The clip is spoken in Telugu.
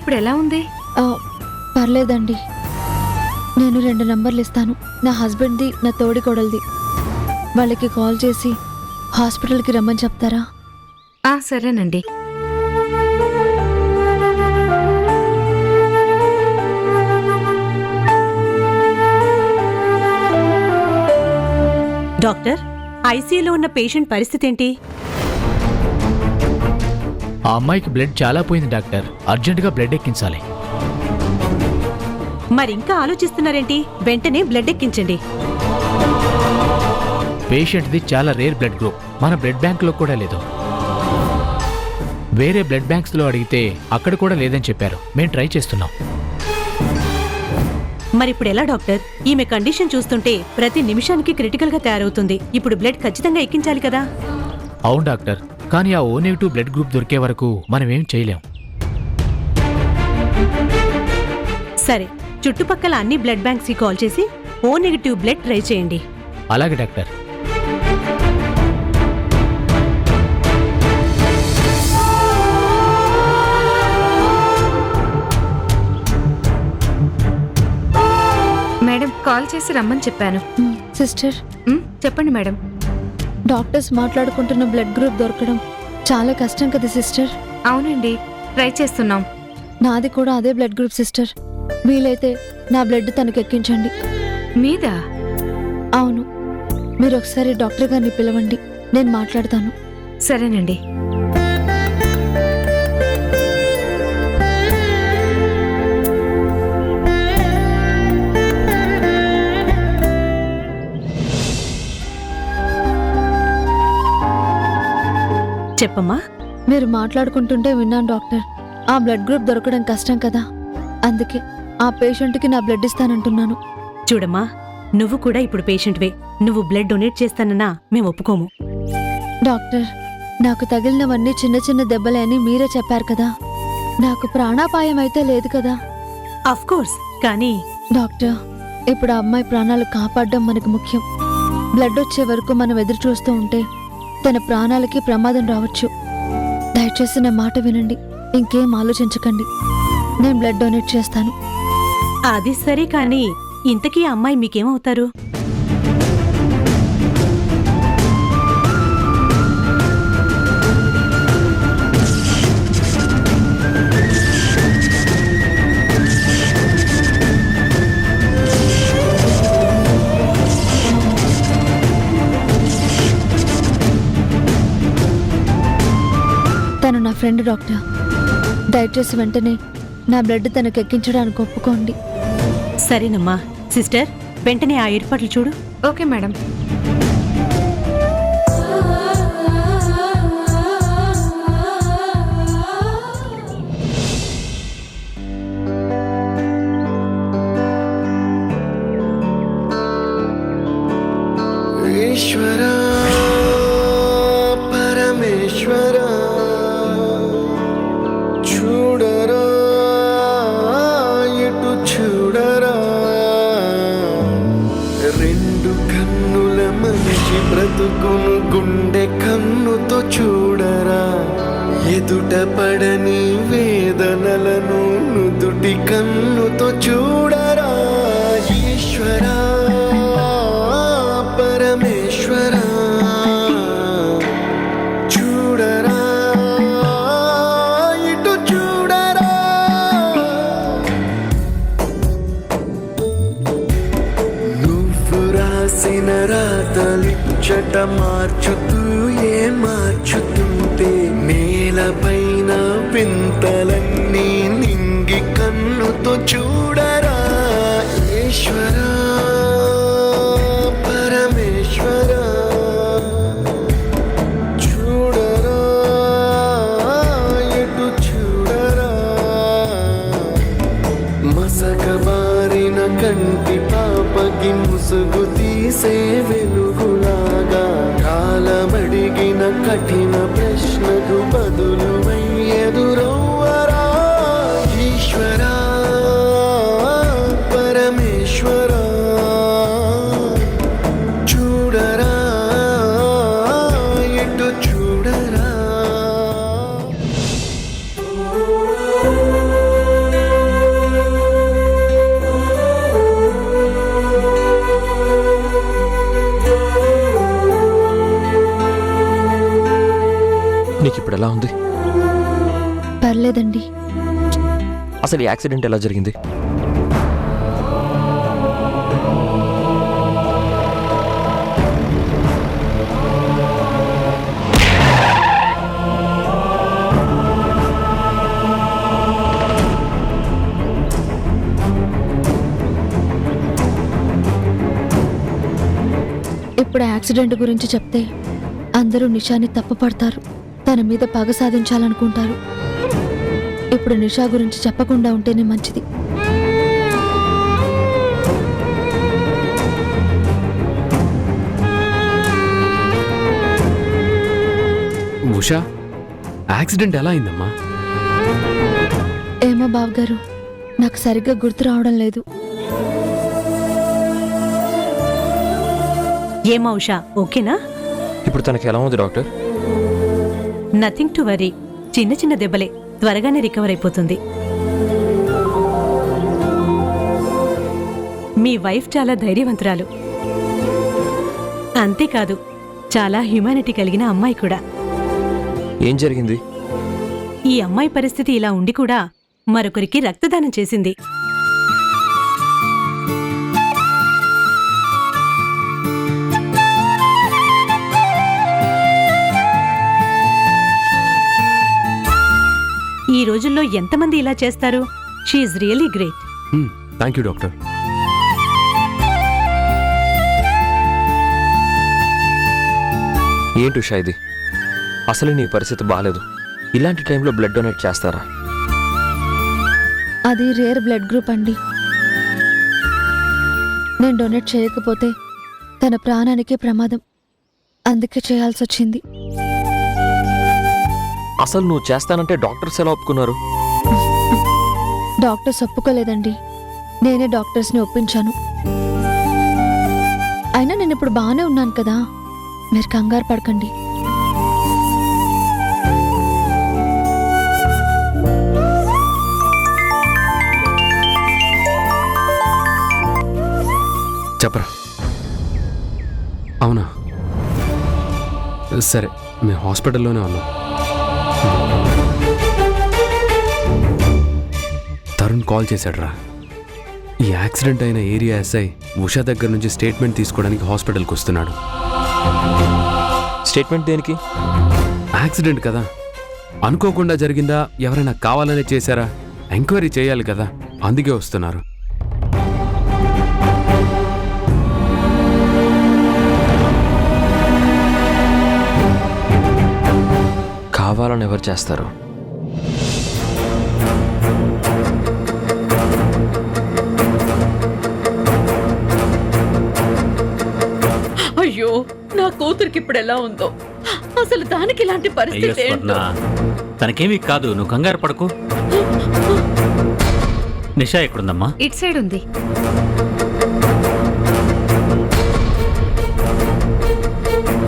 ఇప్పుడు ఎలా ఉంది? ఆ, పర్లేదండి. నేను 2 నంబర్లు ఇస్తాను, నా హస్బెండ్ది, నా తోడి కోడలిది. వాళ్ళకి కాల్ చేసి హాస్పిటల్కి రమ్మని చెప్తారా? సరేనండి. డాక్టర్, ఐసీయూలో ఉన్న పేషెంట్ పరిస్థితి ఏంటి? ఆ అమ్మాయికి బ్లడ్ చాలా పోయింది డాక్టర్. అర్జెంటుగా బ్లడ్ ఎక్కించాలి. మరింకా ఆలోచిస్తున్నారేంటి? వెంటనే బ్లడ్ ఎక్కించండి. పేషెంట్ది చాలా రేర్ బ్లడ్ గ్రూప్. మన బ్లడ్ బ్యాంకులో కూడా లేదు. వేరే బ్లడ్ బ్యాంక్స్లో అడిగితే అక్కడ కూడా లేదని చెప్పారు. మేము ట్రై చేస్తున్నాం. మరిప్పుడు ఎలా డాక్టర్? ఈమె కండిషన్ చూస్తుంటే ప్రతి నిమిషానికి క్రిటికల్గా తయారవుతుంది. ఇప్పుడు బ్లడ్ ఖచ్చితంగా ఎక్కించాలి కదా? అవును డాక్టర్, కానీ ఆ O నెగిటివ్ బ్లడ్ గ్రూప్ దొరికే వరకు మనం ఏం చేయలేం. సరే, చుట్టుపక్కల అన్ని బ్లడ్ బ్యాంక్స్కి కాల్ చేసి O నెగిటివ్ బ్లడ్ ట్రై చేయండి. అలాగే డాక్టర్. మేడం, కాల్ చేసి రమ్మని చెప్పాను. సిస్టర్, చెప్పండి మేడం. డాక్టర్స్ మాట్లాడుకుంటున్న బ్లడ్ గ్రూప్ దొరకడం చాలా కష్టం కదా సిస్టర్? అవునండి, ట్రై చేస్తున్నాం. నాది కూడా అదే బ్లడ్ గ్రూప్ సిస్టర్. వీలైతే నా బ్లడ్ తనకు ఎక్కించండి. మీదా? అవును. మీరు ఒకసారి డాక్టర్ గారిని పిలవండి, నేను మాట్లాడతాను. సరేనండి. చెప్పమ్మా. మీరు మాట్లాడుకుంటుంటే విన్నాను డాక్టర్. ఆ బ్లడ్ గ్రూప్ దొరకడం కష్టం కదా, అందుకే ఆ పేషెంట్కి నా బ్లడ్ ఇస్తానంటున్నాను. చూడమ్మా, నువ్వు కూడా ఇప్పుడు పేషెంట్వే. నువ్వు బ్లడ్ డొనేట్ చేస్తానన్నా మేము ఒప్పుకోము. డాక్టర్, నాకు తగిలినవన్నీ చిన్న చిన్న దెబ్బలే అని మీరే చెప్పారు కదా. నాకు ప్రాణాపాయం అయితే లేదు కదా? అఫ్కోర్స్, కానీ డాక్టర్, ఇప్పుడు ఆ అమ్మాయి ప్రాణాలు కాపాడడం మనకు ముఖ్యం. బ్లడ్ వచ్చే వరకు మనం ఎదురు చూస్తూ ఉంటే తన ప్రాణాలకి ప్రమాదం రావచ్చు. దయచేసి నా మాట వినండి, ఇంకేం ఆలోచించకండి. నేను బ్లడ్ డొనేట్ చేస్తాను. అది సరే, కానీ ఇంతకీ ఆ అమ్మాయి మీకేమవుతారు? తను నా ఫ్రెండ్ డాక్టర్. దయచేసి వెంటనే నా బ్లడ్ తనకు ఎక్కించడానికి ఒప్పుకోండి. సరేనమ్మా. సిస్టర్, వెంటనే ఆ ఏర్పాట్లు చూడు. Okay madam. ఈశ్వరా పరమేశ్వరా, చూడరా ఇటు చూడరా, 2 కన్నుల మనిషి బ్రతుకును గుండె కన్నుతో చూడరా, ఎదుట పడని వేదనలను నుదుటి కన్నుతో చూడరా. ఈశ్వరా పరమేశ్వరా, చూడరా ఇటు చూడరా. నువ్వు రాసిన రాతలిచ్చట మార్చుతూ మార్చుతుంటే నేలపైన వింతలన్నీ నింగి కన్నుతో చూడరా. ఈశ్వరా పరమేశ్వరా, చూడరా ఎటు చూడరా, మసకబారిన కంటి పాపకి ముసుగు తీసే వెలుగులాగా, కాలమడిగిన కఠిన ప్రశ్నకు బదులు ఎదురవ్వరా. ఈశ్వరా పరమేశ్వరా, చూడరా ఎటు చూడరా. తెలియదండి. అసలు ఈ యాక్సిడెంట్ ఎలా జరిగింది? ఇప్పుడు యాక్సిడెంట్ గురించి చెప్తే అందరూ నిషాని తప్పుపడతారు, తన మీద పగ సాధించాలనుకుంటారు. ఇప్పుడు నిషా గురించి చెప్పకుండా ఉంటేనే మంచిది. ఉషా, యాక్సిడెంట్ ఎలా అయిందమ్మా? ఏమో బావగారు, నాకు సరిగ్గా గుర్తు రావడం లేదు. ఏమా ఉషా, ఓకేనా? ఇప్పుడు తనకి ఎలా ఉంది డాక్టర్? నథింగ్ టు వరీ, చిన్న చిన్న దెబ్బలే, త్వరగానే రికవర్ అయిపోతుంది. మీ వైఫ్ చాలా ధైర్యవంతురాలు, అంతేకాదు చాలా హ్యుమానిటీ కలిగిన అమ్మాయి కూడా. ఏం జరిగింది? ఈ అమ్మాయి పరిస్థితి ఇలా ఉండి కూడా మరొకరికి రక్తదానం చేసింది. ఈ రోజుల్లో ఎంతమంది ఇలా చేస్తారు? She's really great. Thank you doctor. ఏంటి ఉషా ఇది? అసలు నీ పరిస్థితి బాగాలేదు, ఇలాంటి టైంలో బ్లడ్ డొనేట్ చేస్తారా? అది రేర్ బ్లడ్ గ్రూప్ అండి. నేను డొనేట్ చేయకపోతే తన ప్రాణానికే ప్రమాదం, అందుకే చేయాల్సి వచ్చింది. అసలు నువ్వు చేస్తానంటే డాక్టర్స్ ఎలా ఒప్పుకున్నారు? డాక్టర్స్ ఒప్పుకోలేదండి, నేనే డాక్టర్స్ని ఒప్పించాను. అయినా నేను ఇప్పుడు బాగానే ఉన్నాను కదా, మీరు కంగారు పడకండి. చెప్పరా. అవునా, సరే, మేము హాస్పిటల్లోనే ఉన్నాం. తరుణ్ కాల్ చేశాడురా. ఈ యాక్సిడెంట్ అయిన ఏరియా ఎస్ఐ ఉషా దగ్గర నుంచి స్టేట్మెంట్ తీసుకోవడానికి హాస్పిటల్కి వస్తున్నాడు. స్టేట్మెంట్ దేనికి? యాక్సిడెంట్ కదా, అనుకోకుండా జరిగిందా, ఎవరైనా కావాలనే చేశారా, ఎంక్వైరీ చేయాలి కదా, అందుకే వస్తున్నారు. కావాలని ఎవరు చేస్తారు? అయ్యో, నా కూతురికి ఇప్పుడు ఎలా ఉందో, అసలు దానికి ఇలాంటి పరిస్థితి ఏంటో. తనకేమీ కాదు, నువ్వు కంగారు పడకు. నిషా ఎక్కడుందమ్మా? ఇటు సైడ్ ఉంది.